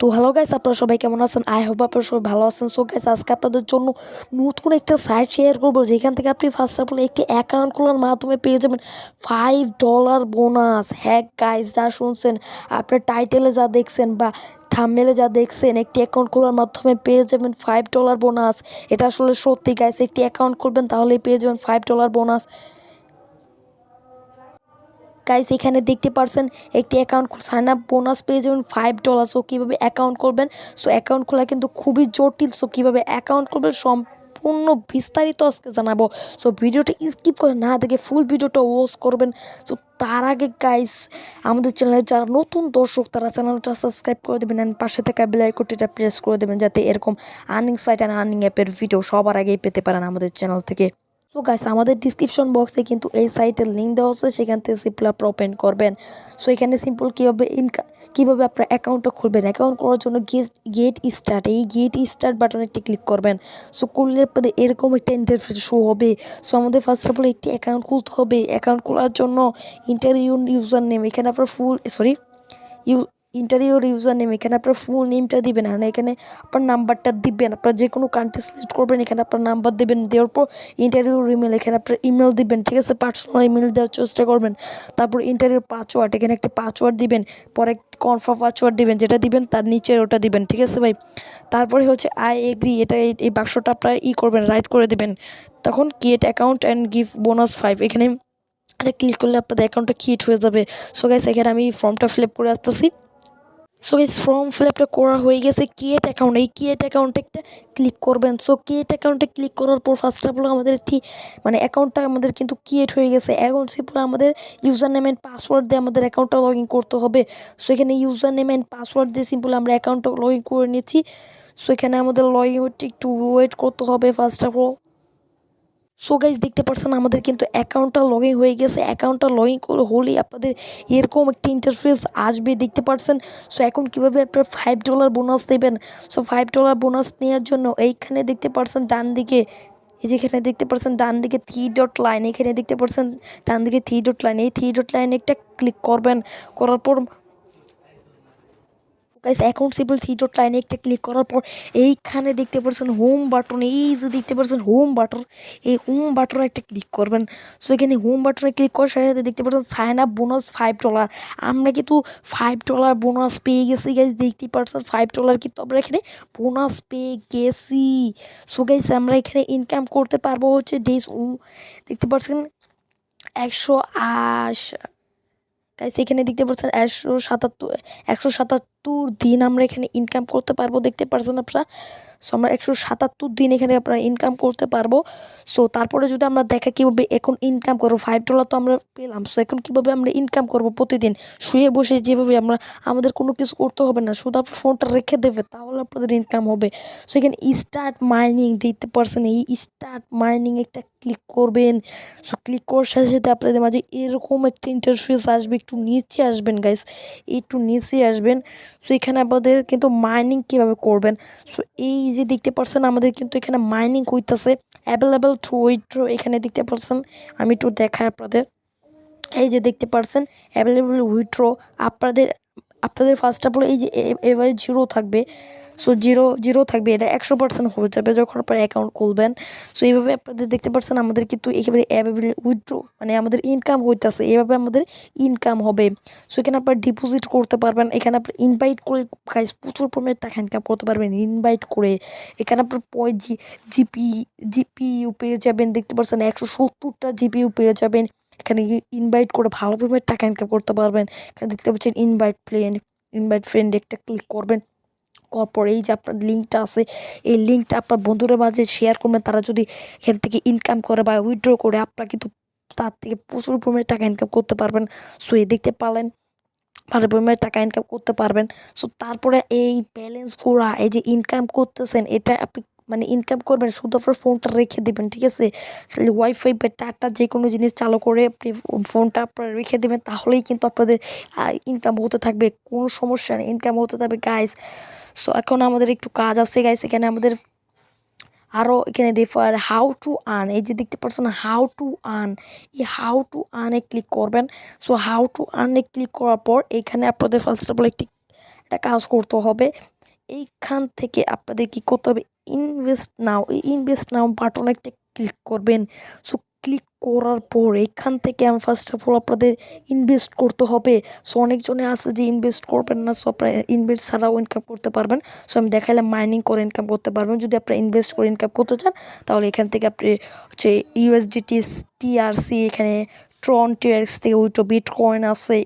তো hello guys, আপনারা সবাই কেমন আছেন? আই হোপ আপনারা সবাই ভালো আছেন। সো গাইস, আজকে আপনাদের জন্য নতুন একটা সাইট শেয়ার করবো, যেখান থেকে আপনি ফার্স্ট অফ অল একটি অ্যাকাউন্ট খোলার মাধ্যমে পেয়ে যাবেন $5 বোনাস। হ্যাঁ গাইস, যা শুনছেন, আপনার টাইটেলে যা দেখছেন বা থাম্বনেলে যা দেখছেন, একটি অ্যাকাউন্ট খোলার মাধ্যমে পেয়ে যাবেন $5 বোনাস। এটা আসলে সত্যি গাইস, একটি অ্যাকাউন্ট খুলবেন তাহলেই পেয়ে যাবেন $5 বোনাস। গাইস, এখানে দেখতে পারছেন একটি অ্যাকাউন্ট সাইন আপ বোনাস পেয়ে যাবেন $5। সো কীভাবে অ্যাকাউন্ট করবেন, সো অ্যাকাউন্ট খোলা কিন্তু খুবই জটিল। সো কীভাবে অ্যাকাউন্ট করবেন সম্পূর্ণ বিস্তারিত আজকে জানাবো। সো ভিডিওটা স্কিপ করে না দেখে ফুল ভিডিওটা ওয়াচ করবেন। সো তার আগে গাইস, আমাদের চ্যানেলে যারা নতুন দর্শক তারা চ্যানেলটা সাবস্ক্রাইব করে দেবেন অ্যান্ড পাশে থাকা বেল আইকনটা প্রেস করে দেবেন, যাতে এরকম আর্নিং সাইট অ্যান্ড আর্নিং অ্যাপের ভিডিও সবার আগেই পেতে পারেন আমাদের চ্যানেল থেকে। সো গাইস, আমাদের ডিসক্রিপশন বক্সে কিন্তু এই সাইটের লিঙ্ক দেওয়া আছে, সেখান থেকে সিম্পল আপনারা ওপেন করবেন। সো এখানে সিম্পল কীভাবে আপনার অ্যাকাউন্টটা খুলবেন, অ্যাকাউন্ট করার জন্য গেট স্টার্ট, এই গেট স্টার্ট বাটনে একটি ক্লিক করবেন। সো করলে আপনাদের এরকম একটা ইন্টারফেস শো হবে। সো আমাদের ফার্স্ট অফ অল একটি অ্যাকাউন্ট খুলতে হবে। অ্যাকাউন্ট খোলার জন্য ইউজার নেম, এখানে আপনার ইউজার নেম, এখানে আপনার ফুল নেমটা দিবেন, আর এখানে আপনার নাম্বারটা দিবেন। আপনার যে কোনো কান্ট্রি সিলেক্ট করবেন, এখানে আপনার নাম্বার দেবেন। দেওয়ার পর ইমেল, এখানে আপনার ইমেল দিবেন, ঠিক আছে? পার্সোনাল ইমেল দেওয়ার চেষ্টা করবেন। তারপর পাসওয়ার্ড, এখানে একটা পাসওয়ার্ড দিবেন। পরে কনফার্ম পাসওয়ার্ড দিবেন, যেটা দিবেন তার নিচে ওটা দিবেন, ঠিক আছে ভাই? তারপরে হচ্ছে আই এগ্রি, এটা এই বাক্সটা আপনার করবেন, রাইট করে দেবেন। তখন create account and give bonus 5, এখানে এটা ক্লিক করলে আপনাদের অ্যাকাউন্টটা ক্রিয়েট হয়ে যাবে। সো গাইস, এখানে আমি ফর্মটা ফিল আপ করে আসতেছি। সো গাইস, ফর্ম ফিল আপটা করা হয়ে গেছে। ক্রিয়েট অ্যাকাউন্ট, এই ক্রিয়েট অ্যাকাউন্টে একটা ক্লিক করবেন। সো ক্রিয়েট অ্যাকাউন্টে ক্লিক করার পর ফার্স্ট অফ অল আমাদের মানে অ্যাকাউন্টটা আমাদের কিন্তু ক্রিয়েট হয়ে গেছে। এখন সিম্পল আমাদের ইউজার নেম অ্যান্ড পাসওয়ার্ড দিয়ে আমাদের অ্যাকাউন্টটা লগ ইন করতে হবে। সো এখানে ইউজার নেম অ্যান্ড পাসওয়ার্ড দিয়ে সিম্পল আমরা অ্যাকাউন্টটা লগ ইন করে নিচ্ছি। সো এখানে আমাদের লগ ইন হতে একটু ওয়েট করতে হবে first of all. So guys, দেখতে পাচ্ছেন আমাদের কিন্তু অ্যাকাউন্টটা লগ ইন হয়ে গেছে। অ্যাকাউন্টটা লগ ইন হলেই আপনাদের এরকম একটি ইন্টারফেস আসবে, দেখতে পাচ্ছেন। সো এখন কীভাবে আপনার $5 বোনাস দেবেন, সো $5 বোনাস নেওয়ার জন্য এইখানে দেখতে পাচ্ছেন ডান দিকে, এই যেখানে দেখতে পাচ্ছেন ডান দিকে 3 ডট লাইন, এখানে দেখতে পাচ্ছেন ডান দিকে 3 ডট লাইন, এই 3 ডট লাইনে একটা ক্লিক করবেন। করার পর গাইস, অ্যাকাউন্ট সিম্পল 3 ডট লাইনে একটা ক্লিক করার পর এইখানে দেখতে পাচ্ছেন হোম বাটন, এই যে দেখতে পাচ্ছেন হোম বাটন, এই হোম বাটনে একটা ক্লিক করবেন। সো এখানে হোম বাটনে ক্লিক করার সাথে সাথে দেখতে পাচ্ছেন সাইন আপ বোনাস $5। আমরা কিন্তু $5 বোনাস পেয়ে গেছি গাইস, দেখতে পাচ্ছেন $5 কিন্তু আমরা এখানে বোনাস পেয়ে গেছি। সো গাইস, আমরা এখানে ইনকাম করতে পারবো হচ্ছে দেখতে পাচ্ছেন 180 গাইস, এখানে দেখতে পাচ্ছেন 177 দিন আমরা এখানে ইনকাম করতে পারবো, দেখতে পাচ্ছেন আপনারা। সো আমরা 177 দিন এখানে আপনারা ইনকাম করতে পারবো। সো তারপরে যদি আমরা দেখা কীভাবে এখন ইনকাম করবো, $5 তো আমরা পেলাম। সো এখন কীভাবে আমরা ইনকাম করবো, প্রতিদিন শুয়ে বসে যেভাবে আমাদের কোনো কিছু করতে হবে না, শুধু আপনার ফোনটা রেখে দেবে, তাহলে আপনাদের ইনকাম হবে। সো এখানে স্টার্ট মাইনিং দেখতে পাচ্ছেন, এই স্টার্ট মাইনিং একটা ক্লিক করবেন। সো ক্লিক করার সাথে সাথে আপনাদের মাঝে এরকম একটা ইন্টারফেস আসবে, একটু নিচে আসবেন গাইস, একটু নিচে আসবেন। সো এখানে আপনাদের কিন্তু মাইনিং কীভাবে করবেন, সো এই যে দেখতে পাচ্ছেন আমাদের কিন্তু এখানে মাইনিং হইতেছে। অ্যাভেলেবেল টু উইথড্র, এখানে দেখতে পাচ্ছেন, আমি একটু দেখাই আপনাদের। এই যে দেখতে পাচ্ছেন অ্যাভেলেবেল উইথড্র, আপনাদের আপনাদের ফার্স্ট অফ অল এই যে এবারে জিরো থাকবে। সো জিরো থাকবে, এটা 100% হয়ে যাবে যখন আপনার অ্যাকাউন্ট খুলবেন। সো এইভাবে আপনাদের দেখতে পাচ্ছেন আমাদের কিন্তু একেবারে অ্যাভেলেবেল উইথড্র, মানে আমাদের ইনকাম হইতেছে, এভাবে আমাদের ইনকাম হবে। সো এখানে আপনার ডিপোজিট করতে পারবেন, এখানে আপনি ইনভাইট করে গাইস প্রচুর পরিমাণে টাকা ইনকাম করতে পারবেন ইনভাইট করে। এখানে আপনার জিপিইউ পেয়ে যাবেন, দেখতে পাচ্ছেন 170টা জিপিইউ পেয়ে যাবেন। এখানে ইনভাইট করে ভালো পরিমাণে টাকা ইনকাম করতে পারবেন। এখানে দেখতে পাচ্ছেন ইনভাইট ফ্রেন্ড একটা ক্লিক করবেন। করার পরে এই যে আপনার লিঙ্কটা আছে, এই লিঙ্কটা আপনার বন্ধুদের মাঝে শেয়ার করবেন। তারা যদি এখান থেকে ইনকাম করে বা উইথড্র করে, আপনারা কিন্তু তার থেকে প্রচুর পরিমাণে টাকা ইনকাম করতে পারবেন। সো এই দেখতে পারলেন ভালো পরিমাণে টাকা ইনকাম করতে পারবেন। সো তারপরে এই ব্যালেন্স করা, এই যে ইনকাম করতেছেন, এটা আপনি মানে ইনকাম করবেন, শুধু আপনার ফোনটা রেখে দেবেন, ঠিক আছে? ওয়াইফাই বা ডাটা যে কোনো জিনিস চালু করে আপনি ফোনটা আপনার রেখে দেবেন, তাহলেই কিন্তু আপনাদের ইনকাম হতে থাকবে, কোনো সমস্যা নেই, ইনকাম হতে থাকবে গাইস। সো এখন আমাদের একটু কাজ আছে গাইস, এখানে আমাদের আরও এখানে রেফার হাউ টু আর্ন, এই যে দেখতে পাচ্ছেন হাউ টু আর্ন, এই হাউ টু আর্নে ক্লিক করবেন। সো হাউ টু আর্নে ক্লিক করার পর এখানে আপনাদের ফার্স্ট অফ অল একটি একটা কাজ করতে হবে। এইখান থেকে আপনাদের কি করতে হবে, ইনভেস্ট নাও, এই ইনভেস্ট নাও বাটন একটা ক্লিক করবেন। সো ক্লিক করার পর এখান থেকে আমি ফার্স্ট অফ অল আপনাদের ইনভেস্ট করতে হবে। সো অনেকজনে আছে যে ইনভেস্ট করবেন না, সো আপনারা ইনভেস্ট ছাড়াও ইনকাম করতে পারবেন। সো আমি দেখাইলাম মাইনিং করে ইনকাম করতে পারবেন। যদি আপনারা ইনভেস্ট করে ইনকাম করতে চান তাহলে এখান থেকে আপনি হচ্ছে ইউএসডিটি, টিআরসি, এখানে ট্রন টিআরএক্স থেকে উইথড্র, বিটকয়েন আছে,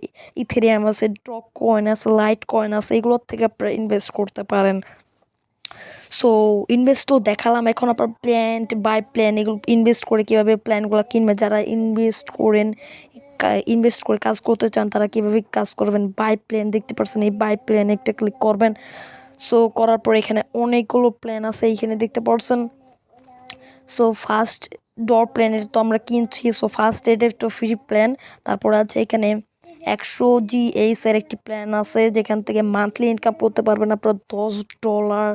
ইথেরিয়াম আছে, ডগ কয়েন আছে, লাইট কয়েন আছে, এগুলোর থেকে আপনারা ইনভেস্ট করতে পারেন। সো ইনভেস্ট তো দেখালাম, এখন আপনার প্ল্যান বাই প্ল্যান এগুলো ইনভেস্ট করে কীভাবে প্ল্যানগুলো কিনবেন, যারা ইনভেস্ট করে কাজ করতে চান তারা কীভাবে কাজ করবেন। বাই প্ল্যান দেখতে পাচ্ছেন, এই বাই প্ল্যান একটা ক্লিক করবেন। সো করার পর এখানে অনেকগুলো প্ল্যান আছে এইখানে দেখতে পাচ্ছেন। সো ফার্স্ট ডর প্ল্যানের তো আমরা কিনছি, সো ফার্স্ট এটা একটা ফ্রি প্ল্যান। তারপর আছে এখানে 100 GH এর একটি প্ল্যান আছে যেখান থেকে মান্থলি ইনকাম করতে পারবেন আপনার $10।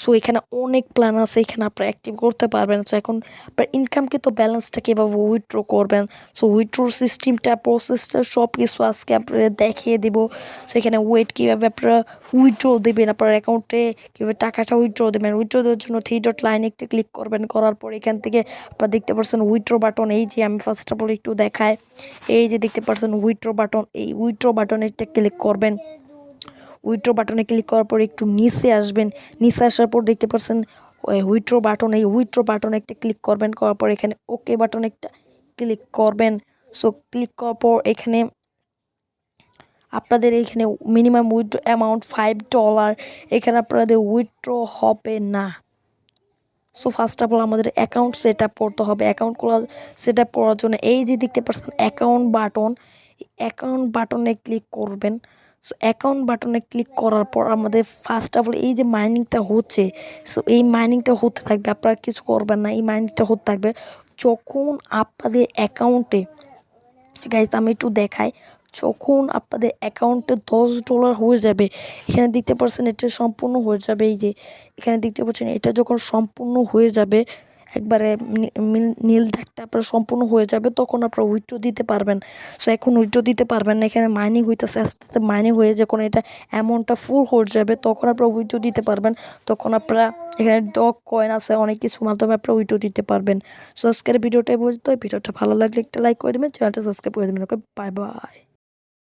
সো এখানে অনেক প্ল্যান আছে, এখানে আপনারা অ্যাক্টিভ করতে পারবেন। সো এখন আপনার ইনকাম কিন্তু ব্যালেন্সটা কীভাবে উইথড্র করবেন, সো উইথড্রোর সিস্টেমটা, প্রসেসটা সব কিছু আজকে আপনারা দেখিয়ে দেবো। সো এখানে কীভাবে আপনারা উইথড্র দেবেন, আপনার অ্যাকাউন্টে কীভাবে টাকাটা উইথড্র দেবেন। উইথড্র দেওয়ার জন্য 3 ডট লাইন একটা ক্লিক করবেন। করার পর এখান থেকে আপনারা দেখতে পাচ্ছেন উইথড্র বাটন। এই যে আমি ফার্স্ট অফ অল একটু দেখায়, এই যে দেখতে পাচ্ছেন উইথড্র বাটন, এই উইথড্র বাটনে একটা ক্লিক করবেন। উইথড্র বাটনে ক্লিক করার পর একটু নিচে আসবেন, নিচে আসার পর দেখতে পাচ্ছেন উইথড্র বাটন, এই উইথড্র বাটনে একটা ক্লিক করবেন। করার পর এখানে ওকে বাটনে একটা ক্লিক করবেন। সো ক্লিক করার পর এখানে আপনাদের এইখানে মিনিমাম উইথড্র অ্যামাউন্ট $5, এখানে আপনাদের উইথড্র হবে না। সো ফার্স্ট অফ অল আমাদের অ্যাকাউন্ট সেট আপ করতে হবে। অ্যাকাউন্ট সেট আপ করার জন্য এই যে দেখতে পাচ্ছেন অ্যাকাউন্ট বাটন, অ্যাকাউন্ট বাটনে ক্লিক করবেন। সো অ্যাকাউন্ট বাটনে ক্লিক করার পর আমাদের ফার্স্ট অফ অল এই যে মাইনিংটা হচ্ছে, সো এই মাইনিংটা হতে থাকবে, আপনারা কিছু করবেন না, এই মাইনিংটা হতে থাকবে। যখন আপনাদের অ্যাকাউন্টে, গাইজ আমি একটু দেখাই, যখন আপনাদের অ্যাকাউন্টে $10 হয়ে যাবে, এখানে দেখতে পাচ্ছেন এটা সম্পূর্ণ হয়ে যাবে। এই যে এখানে দেখতে পাচ্ছেন এটা যখন সম্পূর্ণ হয়ে যাবে, একবারে নীল দাগটা আপনার সম্পূর্ণ হয়ে যাবে, তখন আপনারা উইথড্র দিতে পারবেন। সো এখন উইথড্র দিতে পারবেন না, এখানে মাইনিং হইতেছে, আস্তে আস্তে মাইনিং হয়ে যখন এটা অ্যামাউন্টটা ফুল হয়ে যাবে তখন আপনারা উইথড্র দিতে পারবেন। তখন আপনারা এখানে ডগ কয়েন আছে, অনেক কিছুর মাধ্যমে আপনারা উইথড্র দিতে পারবেন। সো আজকের ভিডিওটাই বলতো, ভিডিওটা ভালো লাগলে একটা লাইক করে দেবেন, চ্যানেলটা সাবস্ক্রাইব করে দেবেন। ওকে, বাই বাই।